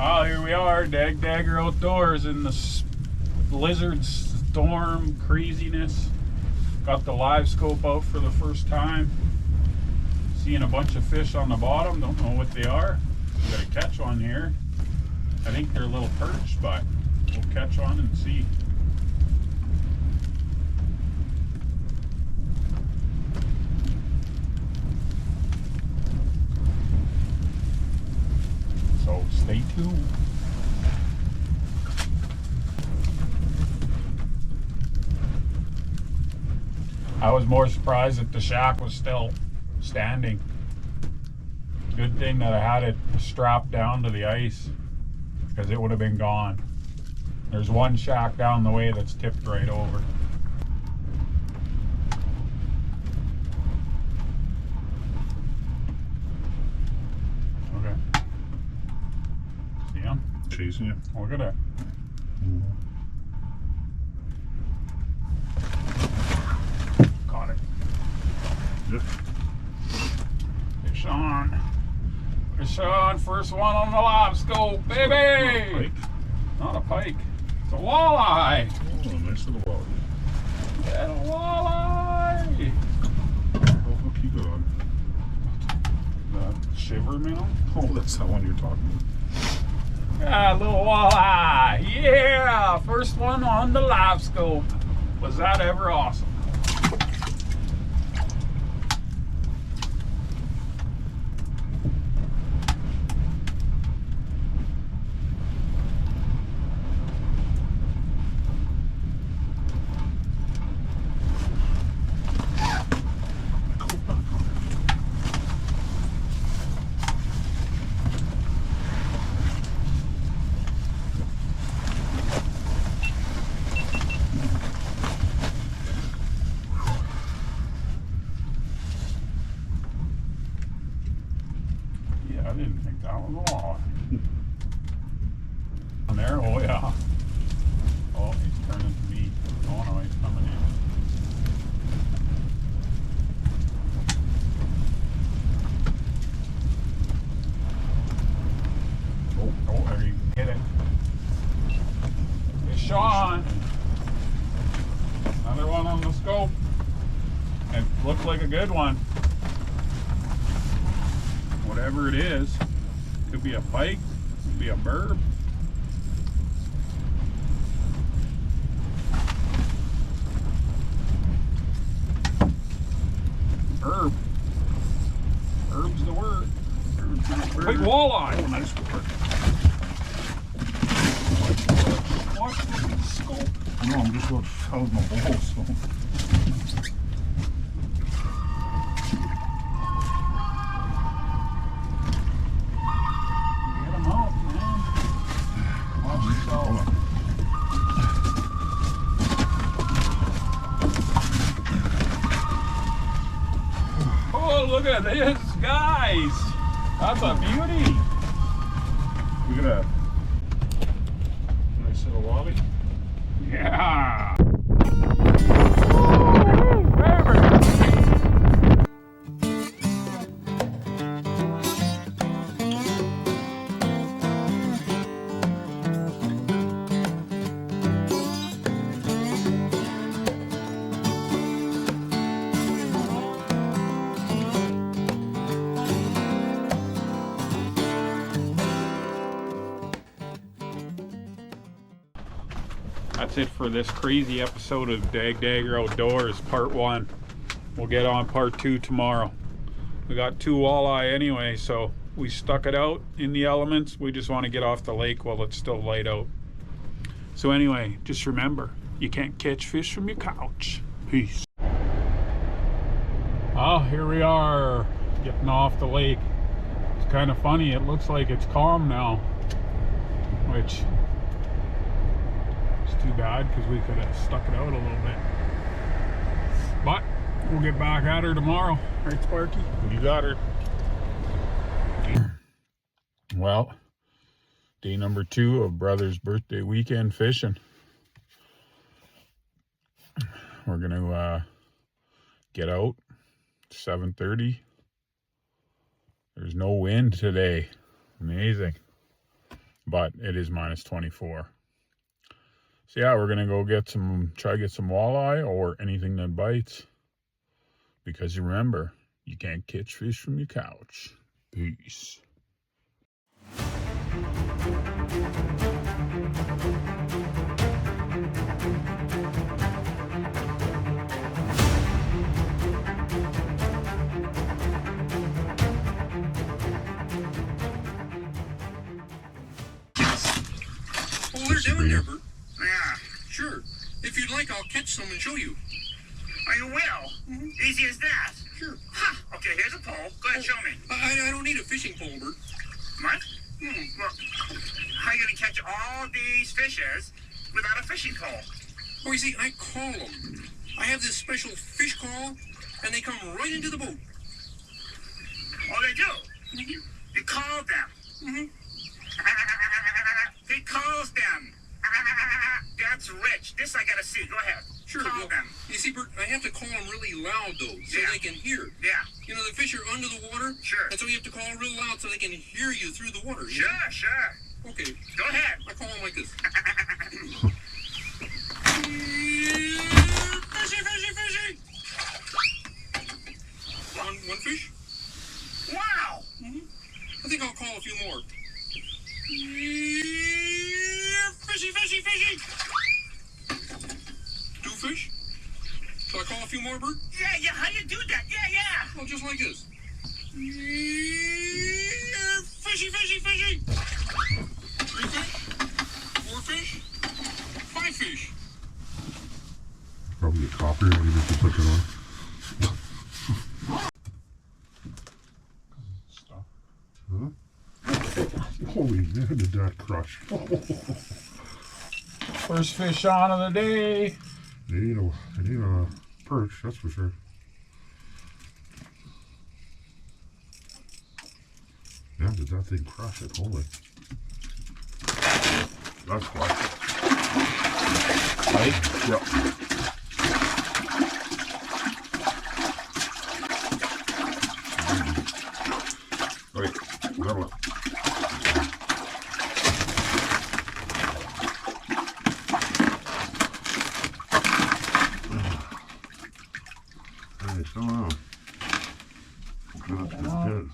Oh, here we are, Dagger Outdoors in the blizzard storm craziness. Got the live scope out for the first time. Seeing a bunch of fish on the bottom. Don't know what they are. We got a catch one here. I think they're a little perch, but we'll catch one and see. So stay tuned. I was more surprised that the shack was still standing. Good thing that I had it strapped down to the ice, because it would have been gone. There's one shack down the way that's tipped right over. Okay. See him? Chasing you. Look at that. Caught it. Yep. Fish on. Fish on. First one on the live scope, baby. Not a pike. It's a walleye. Oh, nice little walleye. Yeah, a walleye. What hook you got on? The shiver minnow. Oh, that's that one you're talking about. Yeah, a little walleye. Yeah, first one on the live scope. Was that ever awesome? I didn't think that was a walleye. On there? Oh yeah. Oh, he's turning to me. Oh no, he's coming in. Oh, there you hit it. It's Sean. Another one on the scope. It looked like a good one. Whatever it is, could be a pike, could be a burb. Burb. Burb's the word. Big walleye. Oh, nice work. Watch the scope. No, I'm just about out of my bowl, so. Oh, look at this, guys. That's a beauty. Look at that. Nice little wallaby. Yeah. That's it for this crazy episode of Dagger Outdoors, part 1. We'll get on part 2 tomorrow. We got 2 walleye anyway, so we stuck it out in the elements. We just want to get off the lake while it's still light out. So anyway, just remember, you can't catch fish from your couch. Peace. Oh, here we are, getting off the lake. It's kind of funny, it looks like it's calm now, which too bad because we could have stuck it out a little bit, but we'll get back at her tomorrow, right, Sparky? You got her. Well, day number 2 of brother's birthday weekend fishing. We're gonna get out 7:30. There's no wind today. Amazing. but it is minus 24. So yeah, we're gonna go try to get some walleye or anything that bites. Because you remember, you can't catch fish from your couch. Peace. Well, they're down there, Bert. Yeah, sure. If you'd like, I'll catch some and show you. Oh, you will? Easy as that? Sure. Ha! Okay, here's a pole. Go ahead, show me. I don't need a fishing pole, Bert. What? Well, how are you going to catch all these fishes without a fishing pole? Oh, you see, I call them. I have this special fish call, and they come right into the boat. Oh, they do? You call them? He calls them. That's rich. This I got to see. Go ahead. Sure. Call Well, them. you see, Bert, I have to call them really loud, though, so Yeah. they can hear. Yeah. You know, the fish are under the water. Sure. And so you have to call real loud so they can hear you through the water. you Sure, know? sure. Okay. Go ahead. I call them like this. Fishy, fishy, fishy! One fish? Wow. I think I'll call a few more. Fishy, fishy, fishy! 2 fish? Shall I call a few more, Bert? Yeah. How do you do that? Yeah. Oh, just like this. Fishy, fishy, fishy! 3 fish? 4 fish? 5 fish? Probably a copper, maybe if you put it on. Stuff. Huh? Holy man, did that crush. First fish on of the day. It ain't a perch, that's for sure. Man, did that thing crush it? Holy. That's quite. Right? Yep. Wait, another one. Hey, come on. That's good.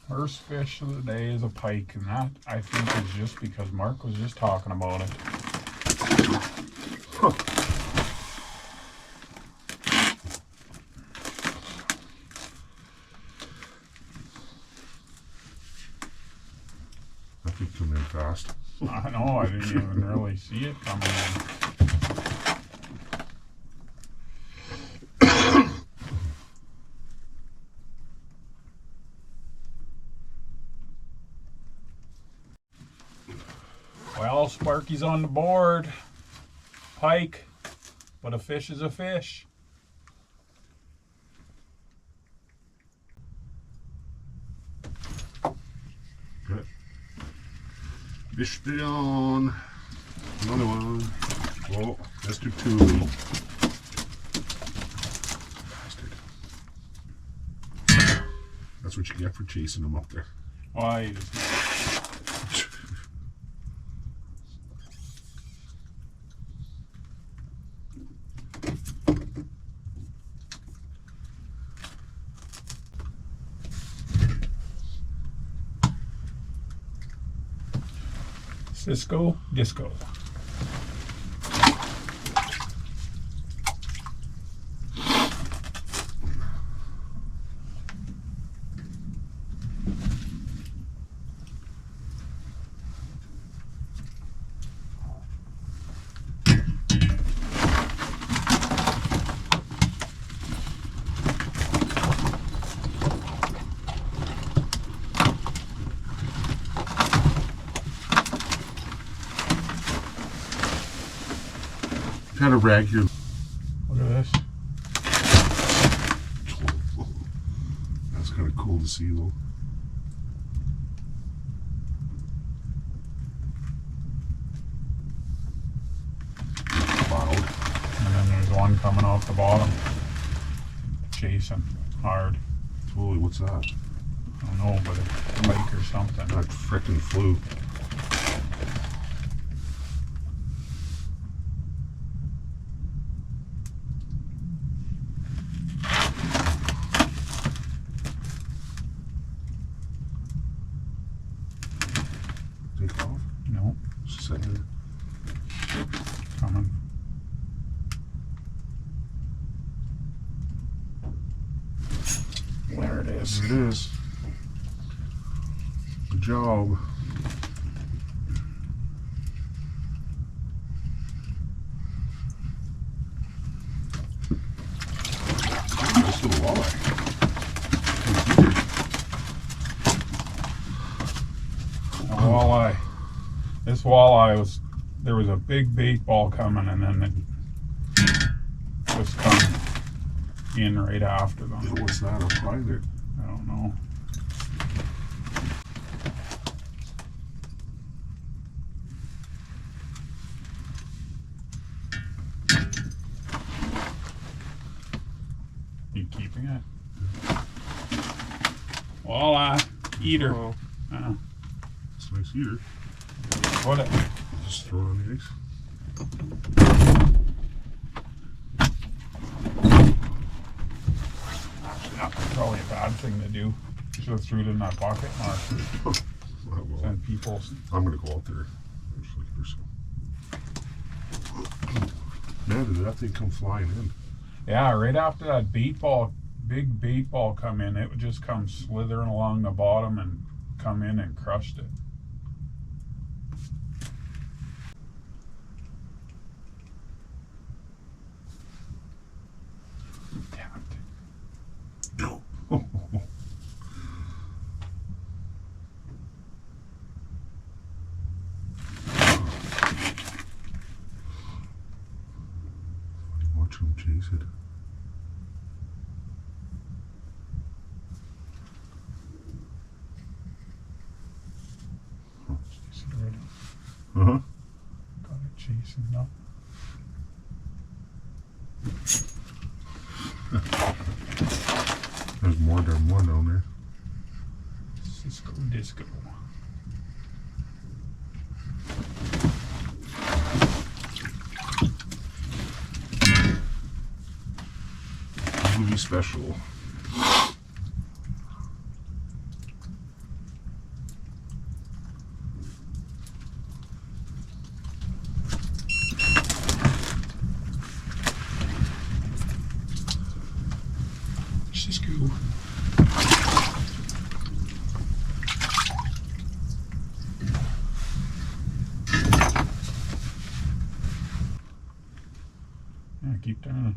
First fish of the day is a pike, and that I think is just because Mark was just talking about it. That could come in fast. I know, I didn't even really see it coming in. Well, Sparky's on the board. Pike, but a fish is a fish. Good. Fish down. Another one. Whoa, Mr. Tooley. Bastard. That's what you get for chasing him up there. Why? Cisco Disco. Kind of rag here. Look at this. That's kind of cool to see, though. And then there's one coming off the bottom. Chasing hard. Holy, what's that? I don't know, but it's a pike or something. That frickin' flew. Take off? No, Just sitting there. coming. There it is. There it is. Good job. Nice little walleye. A walleye. This walleye was, there was a big bait ball coming and then it just come in right after them. Yeah, what's that? A pilot? I don't know. You keeping it? Walleye, eater. Oh, it's a nice eater. Put it. Just throw it on the ice. Yeah, probably a bad thing to do. Should have threw it in that bucket, Mark. Well, Send people. I'm gonna go out there. Actually, here, so. Man, did that thing come flying in? Yeah, right after that bait ball, big bait ball come in, it would just come slithering along the bottom and come in and crushed it. Damn it. No. Watch him chase it. Chasing it already. Uh-huh. Got it chasing up. There's more than one down there. Cisco Disco. Movie special. Cisco. Yeah, keep doing it.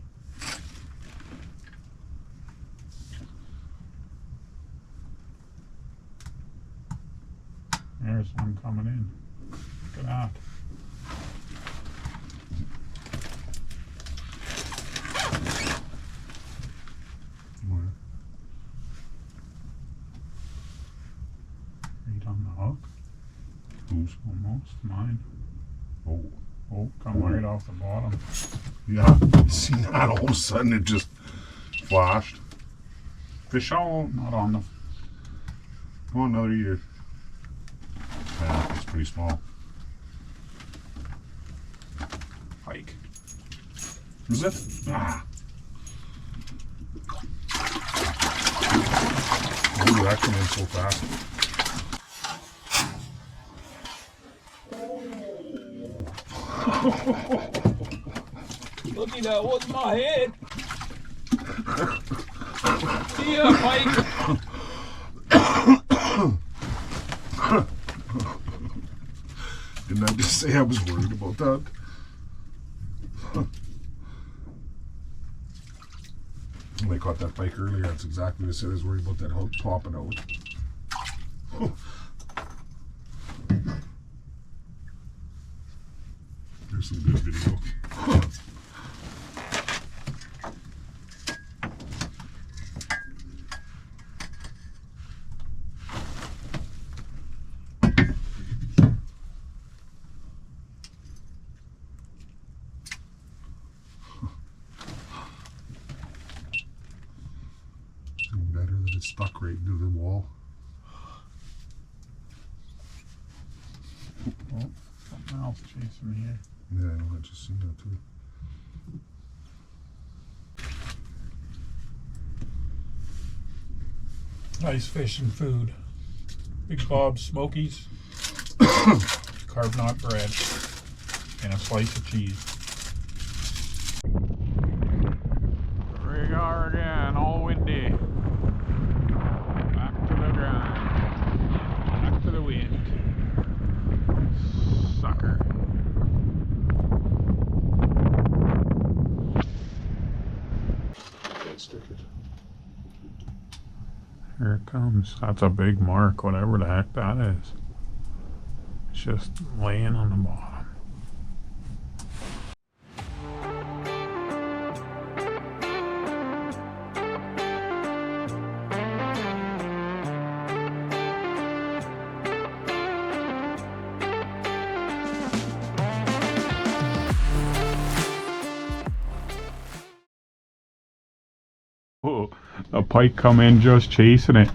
There's one coming in. Look at that. Where? Right on the hook. Who's? Almost mine. Oh. Oh, come right off the bottom. Yeah. See that? All of a sudden it just flashed. Fish on. Not on the. Come on, another eater. Yeah, it's pretty small. Pike. Is it? Ah. Why did that come in so fast? Looky, that was my head. See ya, Pike. Didn't I just say I was worried about that? When I caught that pike earlier, that's exactly what I said. I was worried about that hook popping out. There's some good video. It's stuck right into the wall. Oh, something else chasing me here. Yeah, I just seen that too. Nice fish and food. Big Bob's Smokies, carb nut bread, and a slice of cheese. Here we are again, all windy. Back to the grind. Back to the wind. Sucker. Can't stick it. Here it comes. That's a big mark, whatever the heck that is. It's just laying on the bottom. Oh, a pike come in just chasing it.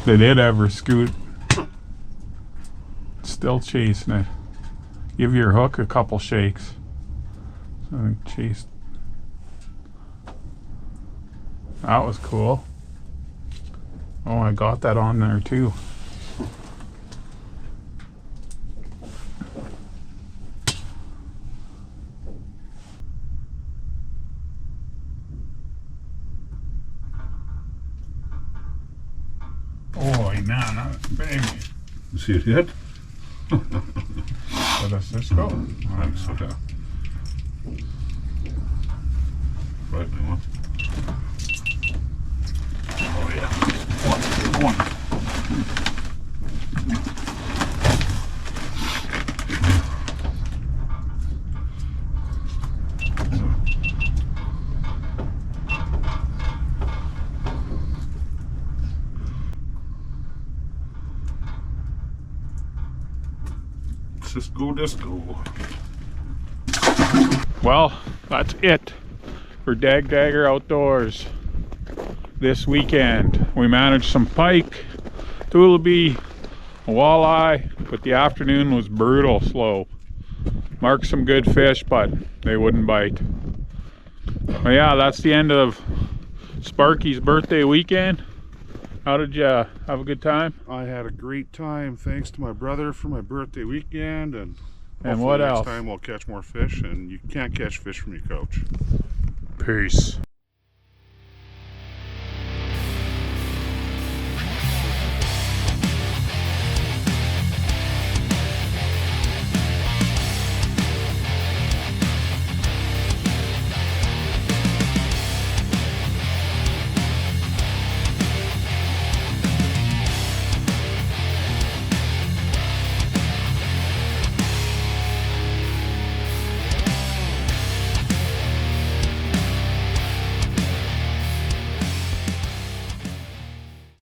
They did ever scoot. Still chasing it. Give your hook a couple shakes. So I chased. That was cool. Oh, I got that on there too. Oh, man, that's big. You see it hit? Where does this go? Thanks for that. Right, my one. Oh yeah. One. Disco. Well, that's it for Dag Dagger Outdoors this weekend. We managed some pike, tulipy, a walleye, but the afternoon was brutal slow. Marked some good fish, but they wouldn't bite. But yeah, that's the end of Sparky's birthday weekend. How did you have a good time? I had a great time. Thanks to my brother for my birthday weekend, and And what next else? time we'll catch more fish, and you can't catch fish from your couch. Peace.